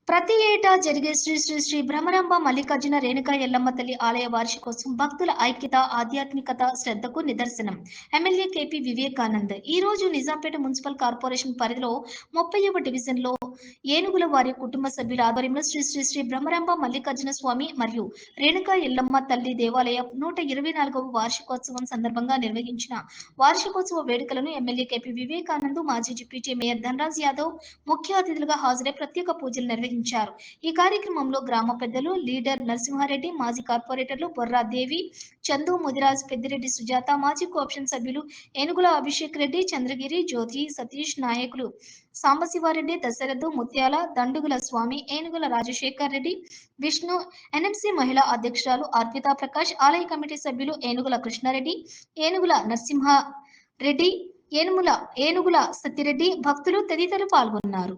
ప్రతి ఏటా జరిగే శ్రీ శ్రీ శ్రీ భ్రమరాంబ మల్లికార్జున రేణుకా ఎల్లమ్మ తల్లి ఆలయ వార్షికోత్సవం భక్తుల ఐక్యత, ఆధ్యాత్మికత, శ్రద్ధకు నిదర్శనం. ఎమ్మెల్యే కేపీ వివేకానంద్ ఈ రోజు నిజాంపేట మున్సిపల్ కార్పొరేషన్ పరిధిలో 30వ డివిజన్లో ఏనుగుల వారి కుటుంబ సభ్యుల ఆధ్వర్యంలో శ్రీ శ్రీ శ్రీ భ్రమరాంబ మల్లికార్జున స్వామి మరియు రేణుకా ఎల్లమ్మ తల్లి దేవాలయ 124వ వార్షికోత్సవం సందర్భంగా నిర్వహించిన వార్షికోత్సవ వేడుకలను ఎమ్మెల్యే కేపీ వివేకానంద్, మాజీ డిప్యూటీ మేయర్ ధనరాజ్ యాదవ్ ముఖ్య అతిథులుగా హాజరై ప్రత్యేక పూజలు నిర్వహించారు. ఈ కార్యక్రమంలో గ్రామ పెద్దలు లీడర్ నరసింహారెడ్డి, మాజీ కార్పొరేటర్లు బొర్రా దేవి, చందు ముదిరాజ్, పెద్దిరెడ్డి సుజాత, మాజీ కోఆప్షన్ సభ్యులు ఏనుగుల అభిషేక్ రెడ్డి, చంద్రగిరి, జ్యోతి, సతీష్, నాయకులు సాంబశివారెడ్డి, దశరథు, ముత్యాల, దండుగుల స్వామి, ఏనుగుల రాజశేఖర్ రెడ్డి, విష్ణు, ఎన్ఎంసీ మహిళా అధ్యక్షురాలు అర్పితా ప్రకాష్, ఆలయ కమిటీ సభ్యులు ఏనుగుల కృష్ణారెడ్డి, ఏనుగుల నరసింహారెడ్డి, ఏనుగుల సత్తిరెడ్డి, భక్తులు తదితరులు పాల్గొన్నారు.